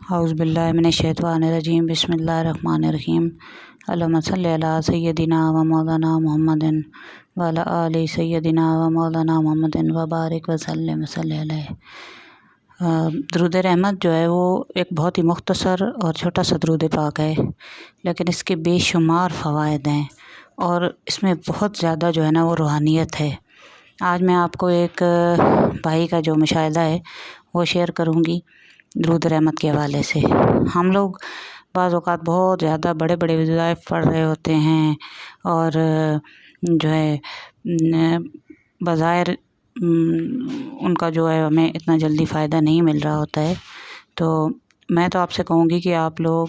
اعوذ باللہ من الشیطان الرجیم بسم اللہ الرحمن الرحیم اللہم صلی علی سیدنا و مولانا محمد وعلی آل سیدنا و مولانا محمد وبارک وسلم صلی علیہ۔ درود رحمت جو ہے وہ ایک بہت ہی مختصر اور چھوٹا سا درود پاک ہے، لیکن اس کے بے شمار فوائد ہیں اور اس میں بہت زیادہ جو ہے نا وہ روحانیت ہے۔ آج میں آپ کو ایک بھائی کا جو مشاہدہ ہے وہ شیئر کروں گی درود رحمت کے حوالے سے۔ ہم لوگ بعض اوقات بہت زیادہ بڑے بڑے وظائف پڑھ رہے ہوتے ہیں اور جو ہے بظاہر ان کا جو ہے ہمیں اتنا جلدی فائدہ نہیں مل رہا ہوتا ہے، تو میں تو آپ سے کہوں گی کہ آپ لوگ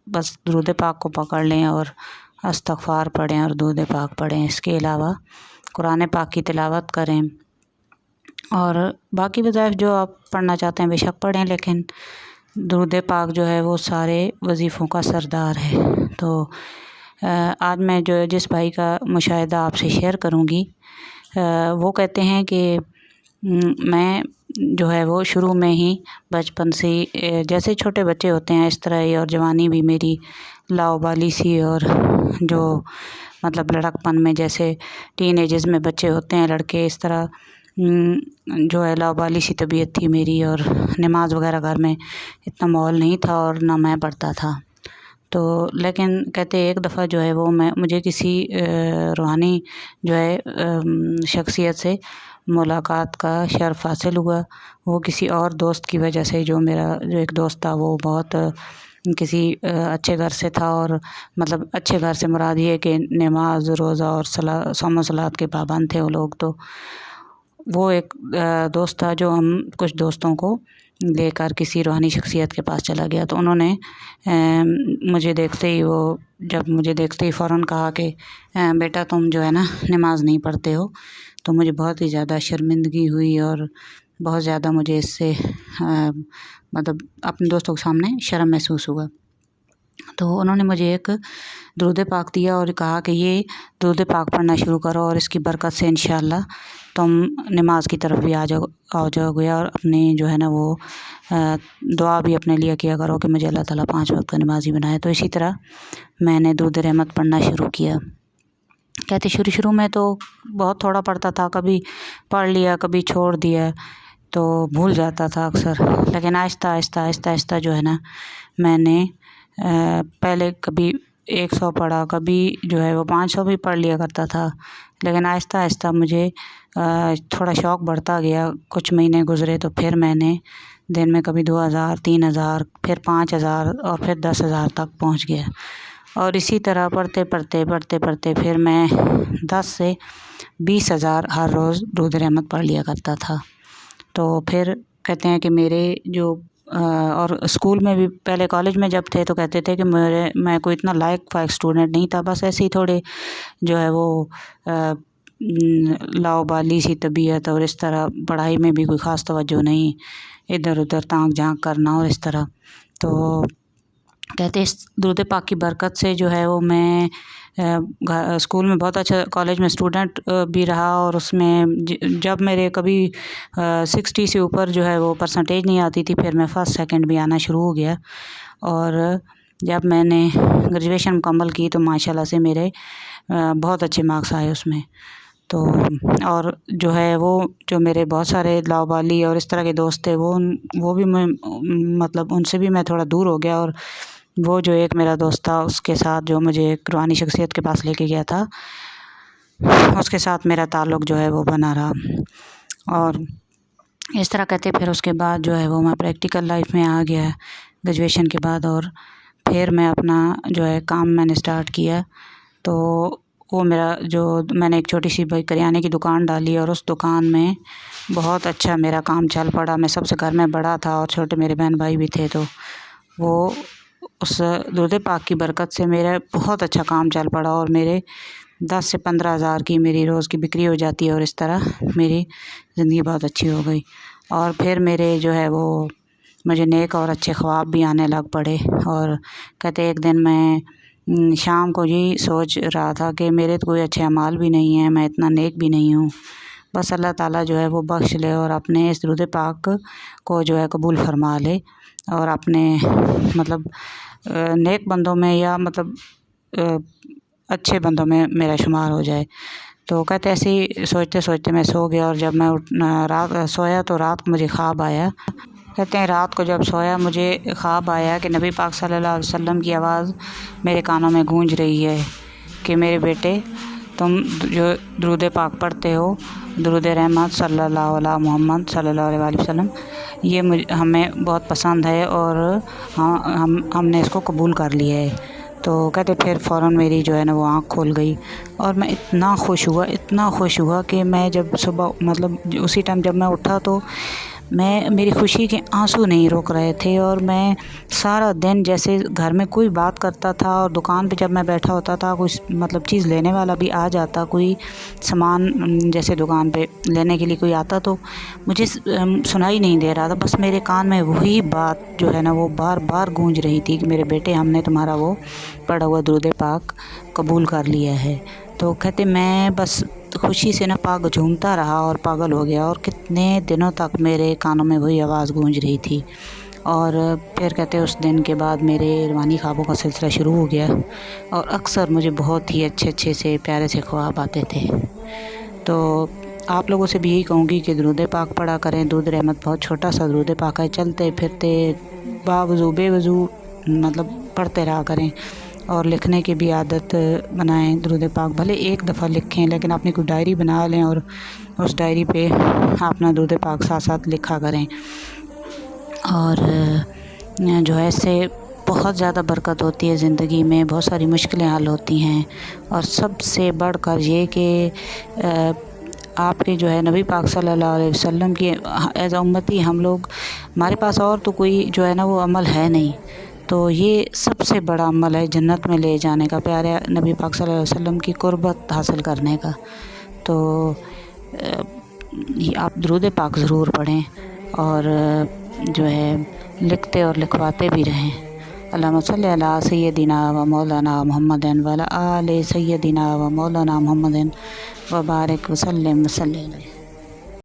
بس درود پاک کو پکڑ لیں اور استغفار پڑھیں اور درود پاک پڑھیں۔ اس کے علاوہ قرآن پاک کی تلاوت کریں اور باقی وظائف جو آپ پڑھنا چاہتے ہیں بے شک پڑھیں، لیکن درود پاک جو ہے وہ سارے وظیفوں کا سردار ہے۔ تو آج میں جس بھائی کا مشاہدہ آپ سے شیئر کروں گی، وہ کہتے ہیں کہ میں جو ہے وہ شروع میں ہی بچپن سے جیسے چھوٹے بچے ہوتے ہیں اس طرح ہی، اور جوانی بھی میری لاؤبالی سی، اور جو مطلب لڑکپن میں جیسے ٹین ایجز میں بچے ہوتے ہیں لڑکے، اس طرح جو ہے لاؤبالی سی طبیعت تھی میری، اور نماز وغیرہ گھر میں اتنا ماحول نہیں تھا اور نہ میں پڑھتا تھا۔ تو لیکن کہتے ایک دفعہ جو ہے وہ مجھے کسی روحانی جو ہے شخصیت سے ملاقات کا شرف حاصل ہوا۔ وہ کسی اور دوست کی وجہ سے، جو میرا جو ایک دوست تھا وہ بہت کسی اچھے گھر سے تھا، اور مطلب اچھے گھر سے مراد یہ کہ نماز روزہ اور صوم و صلات کے پابند تھے وہ لوگ۔ تو وہ ایک دوست تھا جو ہم کچھ دوستوں کو لے کر کسی روحانی شخصیت کے پاس چلا گیا، تو انہوں نے مجھے دیکھتے ہی فوراً کہا کہ بیٹا تم جو ہے نا نماز نہیں پڑھتے ہو۔ تو مجھے بہت ہی زیادہ شرمندگی ہوئی اور بہت زیادہ مجھے اس سے مطلب اپنے دوستوں کے سامنے شرم محسوس ہوا۔ تو انہوں نے مجھے ایک درود پاک دیا اور کہا کہ یہ درود پاک پڑھنا شروع کرو، اور اس کی برکت سے انشاءاللہ تم نماز کی طرف بھی آ جاؤ گے، اور اپنے جو ہے نا وہ دعا بھی اپنے لیے کیا کرو کہ مجھے اللہ تعالیٰ 5 وقت کا نمازی بنائے۔ تو اسی طرح میں نے درود رحمت پڑھنا شروع کیا۔ کہتے شروع میں تو بہت تھوڑا پڑھتا تھا، کبھی پڑھ لیا کبھی چھوڑ دیا، تو بھول جاتا تھا اکثر، لیکن آہستہ جو ہے نا میں نے پہلے کبھی 100 پڑھا، کبھی جو ہے وہ 500 بھی پڑھ لیا کرتا تھا، لیکن آہستہ مجھے تھوڑا شوق بڑھتا گیا۔ کچھ مہینے گزرے تو پھر میں نے دن میں کبھی 2000 3000 پھر 5000 اور پھر 10,000 تک پہنچ گیا، اور اسی طرح پڑھتے پھر میں 10 سے 20,000 ہر روز درود رحمت پڑھ لیا کرتا تھا۔ تو پھر کہتے ہیں کہ میرے جو اور اسکول میں بھی، پہلے کالج میں جب تھے تو کہتے تھے کہ میں کوئی اتنا لائق فائق اسٹوڈنٹ نہیں تھا، بس ایسے ہی تھوڑے جو ہے وہ لاؤبالی سی طبیعت، اور اس طرح پڑھائی میں بھی کوئی خاص توجہ نہیں، ادھر ادھر تانک جھانک کرنا اور اس طرح۔ تو کہتے اس درود پاک کی برکت سے جو ہے وہ میں اسکول میں بہت اچھا، کالج میں اسٹوڈنٹ بھی رہا، اور اس میں جب میرے کبھی 60 سے اوپر جو ہے وہ پرسنٹیج نہیں آتی تھی، پھر میں فرسٹ سیکنڈ بھی آنا شروع ہو گیا، اور جب میں نے گریجویشن مکمل کی تو ماشاءاللہ سے میرے بہت اچھے مارکس آئے اس میں۔ تو اور جو ہے وہ جو میرے بہت سارے لاؤبالی اور اس طرح کے دوست تھے، وہ بھی میں مطلب ان سے بھی میں تھوڑا دور ہو گیا، اور وہ جو ایک میرا دوست تھا اس کے ساتھ جو مجھے ایک روحانی شخصیت کے پاس لے کے گیا تھا، اس کے ساتھ میرا تعلق جو ہے وہ بنا رہا۔ اور اس طرح کہتے پھر اس کے بعد جو ہے وہ میں پریکٹیکل لائف میں آ گیا گریجویشن کے بعد، اور پھر میں اپنا جو ہے کام میں نے سٹارٹ کیا۔ تو وہ میرا جو میں نے ایک چھوٹی سی کریانے کی دکان ڈالی، اور اس دکان میں بہت اچھا میرا کام چل پڑا۔ میں سب سے گھر میں بڑا تھا اور چھوٹے میرے بہن بھائی بھی تھے، تو وہ اس درود پاک کی برکت سے میرا بہت اچھا کام چل پڑا، اور میرے 10 سے 15,000 کی میری روز کی بکری ہو جاتی ہے، اور اس طرح میری زندگی بہت اچھی ہو گئی۔ اور پھر میرے جو ہے وہ مجھے نیک اور اچھے خواب بھی آنے لگ پڑے، اور کہتے ایک دن میں شام کو یہی سوچ رہا تھا کہ میرے تو کوئی اچھے اعمال بھی نہیں ہیں، میں اتنا نیک بھی نہیں ہوں، بس اللہ تعالیٰ جو ہے وہ بخش لے اور اپنے اس درود پاک کو جو ہے قبول فرما لے اور اپنے مطلب نیک بندوں میں یا مطلب اچھے بندوں میں میرا شمار ہو جائے۔ تو کہتے ایسے ہی سوچتے سوچتے میں سو گیا، اور جب میں رات سویا تو رات کو مجھے خواب آیا۔ کہتے ہیں رات کو جب سویا مجھے خواب آیا کہ نبی پاک صلی اللہ علیہ وسلم کی آواز میرے کانوں میں گونج رہی ہے کہ میرے بیٹے، تم جو درود پاک پڑھتے ہو، درود رحمت صلی اللہ علیہ محمد صلی اللہ علیہ وآلہ وسلم، یہ ہمیں بہت پسند ہے اور ہم نے اس کو قبول کر لیا ہے۔ تو کہتے پھر فوراً میری جو ہے نا وہ آنکھ کھل گئی، اور میں اتنا خوش ہوا کہ میں جب صبح مطلب اسی ٹائم جب میں اٹھا تو میری خوشی کے آنسو نہیں روک رہے تھے، اور میں سارا دن جیسے گھر میں کوئی بات کرتا تھا، اور دکان پہ جب میں بیٹھا ہوتا تھا کچھ مطلب چیز لینے والا بھی آ جاتا، کوئی سامان جیسے دکان پہ لینے کے لیے کوئی آتا تو مجھے سنائی نہیں دے رہا تھا، بس میرے کان میں وہی بات جو ہے نا وہ بار بار گونج رہی تھی کہ میرے بیٹے ہم نے تمہارا وہ پڑھا ہوا درود پاک قبول کر لیا ہے۔ تو کہتے میں بس خوشی سے نا پاک جھومتا رہا اور پاگل ہو گیا، اور کتنے دنوں تک میرے کانوں میں وہی آواز گونج رہی تھی۔ اور پھر کہتے اس دن کے بعد میرے روحانی خوابوں کا سلسلہ شروع ہو گیا، اور اکثر مجھے بہت ہی اچھے سے پیارے سے خواب آتے تھے۔ تو آپ لوگوں سے بھی یہی کہوں گی کہ درود پاک پڑھا کریں۔ درود رحمت بہت چھوٹا سا درود پاک ہے، چلتے پھرتے باوضو بے وضو مطلب پڑھتے رہا کریں، اور لکھنے کی بھی عادت بنائیں۔ درود پاک بھلے ایک دفعہ لکھیں، لیکن اپنی کوئی ڈائری بنا لیں اور اس ڈائری پہ اپنا درود پاک ساتھ ساتھ لکھا کریں، اور جو ہے اس سے بہت زیادہ برکت ہوتی ہے زندگی میں، بہت ساری مشکلیں حل ہوتی ہیں، اور سب سے بڑھ کر یہ کہ آپ کے جو ہے نبی پاک صلی اللہ علیہ وسلم کی ایز امتی ہم لوگ، ہمارے پاس اور تو کوئی جو ہے نا وہ عمل ہے نہیں، تو یہ سب سے بڑا عمل ہے جنت میں لے جانے کا، پیارے نبی پاک صلی اللہ علیہ وسلم کی قربت حاصل کرنے کا۔ تو آپ درود پاک ضرور پڑھیں، اور جو ہے لکھتے اور لکھواتے بھی رہیں۔ اللہم صلی علی سیدنا و مولانا محمد و علی آل سیدنا و مولانا محمد و بارک وسلم وسلم۔